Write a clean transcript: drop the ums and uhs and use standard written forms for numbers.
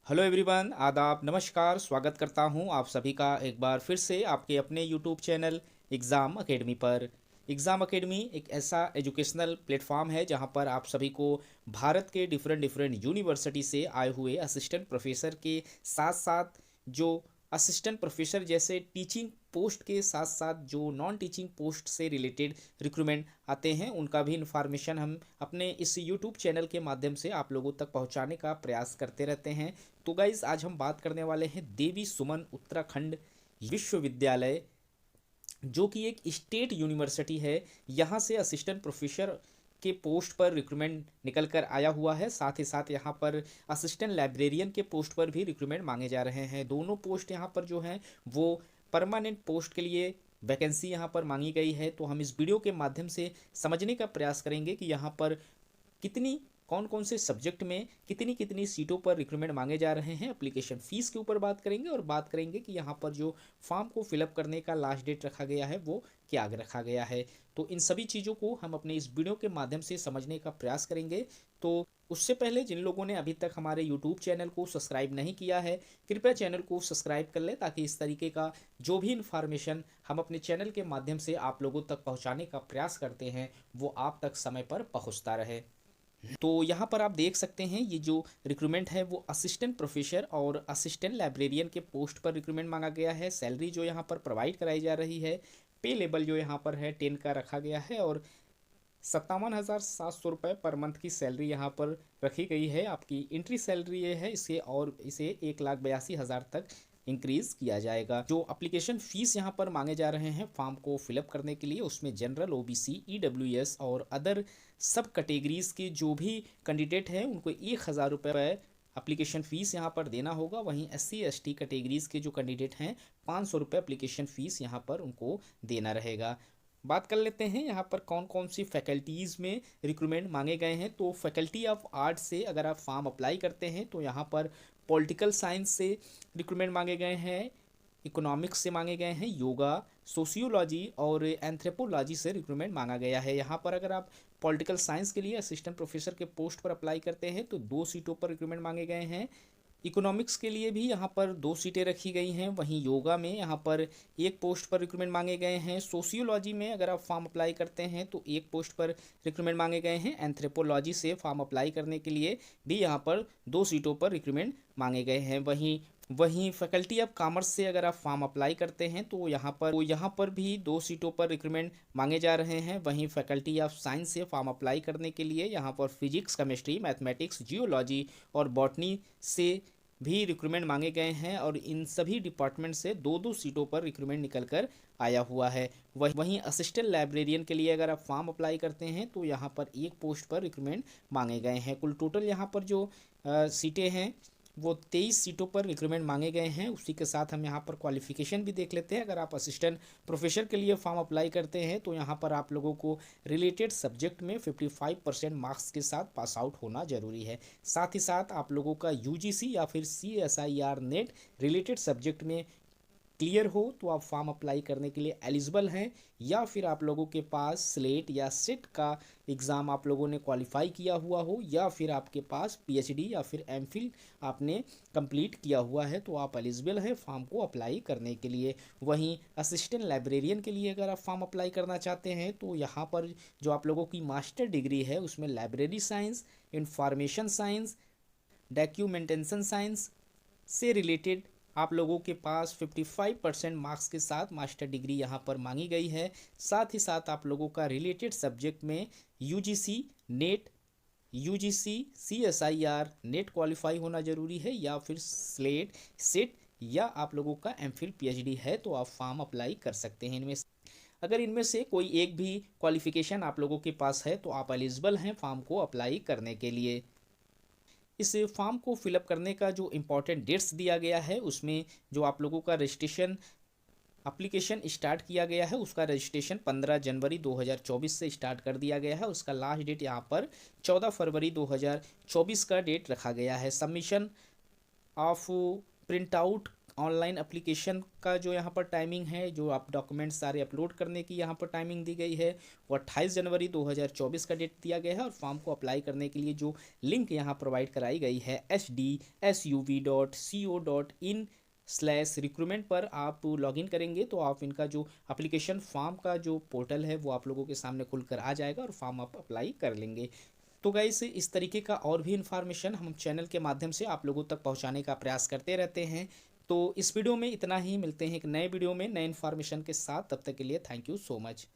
Hello everyone, आदाब, नमस्कार। स्वागत करता हूं आप सभी का एक बार फिर से आपके अपने यूट्यूब चैनल एग्ज़ाम एकेडमी पर। एग्ज़ाम एकेडमी एक ऐसा एजुकेशनल प्लेटफॉर्म है जहां पर आप सभी को भारत के डिफरेंट डिफरेंट यूनिवर्सिटी से आए हुए असिस्टेंट प्रोफेसर के साथ साथ जो असिस्टेंट प्रोफेसर जैसे टीचिंग पोस्ट के साथ साथ जो नॉन टीचिंग पोस्ट से रिलेटेड रिक्रूटमेंट आते हैं उनका भी इन्फॉर्मेशन हम अपने इस यूट्यूब चैनल के माध्यम से आप लोगों तक पहुंचाने का प्रयास करते रहते हैं। तो गाइज आज हम बात करने वाले हैं देवी सुमन उत्तराखंड विश्वविद्यालय, जो कि एक स्टेट यूनिवर्सिटी है। यहाँ से असिस्टेंट प्रोफेसर के पोस्ट पर रिक्रूटमेंट निकल कर आया हुआ है। साथ ही साथ यहाँ पर असिस्टेंट लाइब्रेरियन के पोस्ट पर भी रिक्रूटमेंट मांगे जा रहे हैं। दोनों पोस्ट यहाँ पर जो हैं वो परमानेंट पोस्ट के लिए वैकेंसी यहाँ पर मांगी गई है। तो हम इस वीडियो के माध्यम से समझने का प्रयास करेंगे कि यहाँ पर कितनी कौन कौन से सब्जेक्ट में कितनी कितनी सीटों पर रिक्रूटमेंट मांगे जा रहे हैं। एप्लीकेशन फ़ीस के ऊपर बात करेंगे और बात करेंगे कि यहाँ पर जो फॉर्म को फिलअप करने का लास्ट डेट रखा गया है वो क्या रखा गया है। तो इन सभी चीज़ों को हम अपने इस वीडियो के माध्यम से समझने का प्रयास करेंगे। तो उससे पहले जिन लोगों ने अभी तक हमारे यूट्यूब चैनल को सब्सक्राइब नहीं किया है, कृपया चैनल को सब्सक्राइब कर लें ताकि इस तरीके का जो भी इन्फॉर्मेशन हम अपने चैनल के माध्यम से आप लोगों तक पहुंचाने का प्रयास करते हैं वो आप तक समय पर पहुंचता रहे। तो यहाँ पर आप देख सकते हैं ये जो रिक्रूटमेंट है वो असिस्टेंट प्रोफेसर और असिस्टेंट लाइब्रेरियन के पोस्ट पर रिक्रूटमेंट मांगा गया है। सैलरी जो यहाँ पर प्रोवाइड कराई जा रही है, पे लेवल जो यहाँ पर है 10 का रखा गया है और 57,700 रुपये पर मंथ की सैलरी यहाँ पर रखी गई है। आपकी एंट्री सैलरी ये है, इसे 1,82,000 तक इंक्रीज़ किया जाएगा। जो एप्लीकेशन फ़ीस यहाँ पर मांगे जा रहे हैं फॉर्म को फिलअप करने के लिए, उसमें जनरल, ओबीसी, ईडब्ल्यूएस और अदर सब कैटेगरीज़ के जो भी कैंडिडेट हैं उनको 1,000 रुपये एप्लीकेशन फ़ीस यहाँ पर देना होगा। वहीं SC ST कैटेगरीज़ के जो कैंडिडेट हैं 500 रुपये एप्लीकेशन फ़ीस यहाँ पर उनको देना रहेगा। बात कर लेते हैं यहाँ पर कौन कौन सी फैकल्टीज़ में रिक्रूटमेंट मांगे गए हैं। तो फैकल्टी ऑफ आर्ट से अगर आप फॉर्म अप्लाई करते हैं तो यहाँ पर पॉलिटिकल साइंस से रिक्रूटमेंट मांगे गए हैं, इकोनॉमिक्स से मांगे गए हैं, योगा, सोशियोलॉजी और एंथ्रोपोलॉजी से रिक्रूटमेंट मांगा गया है। यहाँ पर अगर आप पॉलिटिकल साइंस के लिए असिस्टेंट प्रोफेसर के पोस्ट पर अप्लाई करते हैं तो 2 सीटों पर रिक्रूटमेंट मांगे गए हैं। इकोनॉमिक्स के लिए भी यहाँ पर 2 सीटें रखी गई हैं। वहीं योगा में यहाँ पर एक पोस्ट पर रिक्रूटमेंट मांगे गए हैं। सोशियोलॉजी में अगर आप फॉर्म अप्लाई करते हैं तो एक पोस्ट पर रिक्रूटमेंट मांगे गए हैं। एंथ्रोपोलॉजी से फॉर्म अप्लाई करने के लिए भी यहाँ पर 2 सीटों पर रिक्रूटमेंट मांगे गए हैं। वहीं वहीं फैकल्टी ऑफ कॉमर्स से अगर आप फॉर्म अप्लाई करते हैं तो यहाँ पर भी 2 सीटों पर रिक्रूटमेंट मांगे जा रहे हैं। वहीं फैकल्टी ऑफ साइंस से फॉर्म अप्लाई करने के लिए यहाँ पर फिजिक्स, केमिस्ट्री, मैथमेटिक्स, जियोलॉजी और बॉटनी से भी रिक्रूटमेंट मांगे गए हैं और इन सभी डिपार्टमेंट से 2-2 सीटों पर रिक्रूटमेंट निकल कर आया हुआ है। वहीं असिस्टेंट लाइब्रेरियन के लिए अगर आप फॉर्म अप्लाई करते हैं तो यहाँ पर एक पोस्ट पर रिक्रूटमेंट मांगे गए हैं। कुल टोटल यहाँ पर जो सीटें हैं वो 23 सीटों पर रिक्रूटमेंट मांगे गए हैं। उसी के साथ हम यहाँ पर क्वालिफिकेशन भी देख लेते हैं। अगर आप असिस्टेंट प्रोफेसर के लिए फॉर्म अप्लाई करते हैं तो यहाँ पर आप लोगों को रिलेटेड सब्जेक्ट में 55% मार्क्स के साथ पास आउट होना जरूरी है। साथ ही साथ आप लोगों का यूजीसी या फिर CSIR नेट रिलेटेड सब्जेक्ट में क्लियर हो तो आप फॉर्म अप्लाई करने के लिए एलिजिबल हैं, या फिर आप लोगों के पास स्लेट या सेट का एग्ज़ाम आप लोगों ने क्वालिफाई किया हुआ हो, या फिर आपके पास PhD या फिर MPhil आपने कंप्लीट किया हुआ है तो आप एलिजिबल हैं फॉर्म को अप्लाई करने के लिए। वहीं असिस्टेंट लाइब्रेरियन के लिए अगर आप फॉर्म अप्लाई करना चाहते हैं तो यहाँ पर जो आप लोगों की मास्टर डिग्री है उसमें library science, information science, documentation science से रिलेटेड आप लोगों के पास 55% मार्क्स के साथ मास्टर डिग्री यहाँ पर मांगी गई है। साथ ही साथ आप लोगों का रिलेटेड सब्जेक्ट में UGC net, UGC CSIR net qualify होना ज़रूरी है, या फिर स्लेट सेट, या आप लोगों का MPhil PhD है तो आप फॉर्म अप्लाई कर सकते हैं। अगर इनमें से कोई एक भी क्वालिफिकेशन आप लोगों के पास है तो आप एलिजिबल हैं फॉर्म को अप्लाई करने के लिए। इस फॉर्म को फिलअप करने का जो इम्पोर्टेंट डेट्स दिया गया है उसमें जो आप लोगों का रजिस्ट्रेशन एप्लीकेशन स्टार्ट किया गया है उसका रजिस्ट्रेशन 15 जनवरी 2024 से स्टार्ट कर दिया गया है। उसका लास्ट डेट यहाँ पर 14 फरवरी 2024 का डेट रखा गया है। Submission of print out online application का जो यहाँ पर टाइमिंग है, जो आप डॉक्यूमेंट सारे अपलोड करने की यहाँ पर टाइमिंग दी गई है वो 28 जनवरी 2024 का डेट दिया गया है। और फॉर्म को अप्लाई करने के लिए जो लिंक यहाँ प्रोवाइड कराई गई है hdsuv.co.in/रिक्रूटमेंट पर आप लॉगिन करेंगे तो आप इनका जो एप्लीकेशन फॉर्म का जो पोर्टल है वो आप लोगों के सामने खुलकर आ जाएगा और फॉर्म आप अप्लाई कर लेंगे। तो गाइस इस तरीके का और भी इन्फॉर्मेशन हम चैनल के माध्यम से आप लोगों तक पहुंचाने का प्रयास करते रहते हैं। तो इस वीडियो में इतना ही, मिलते हैं एक नए वीडियो में नए इन्फॉर्मेशन के साथ। तब तक के लिए थैंक यू सो मच।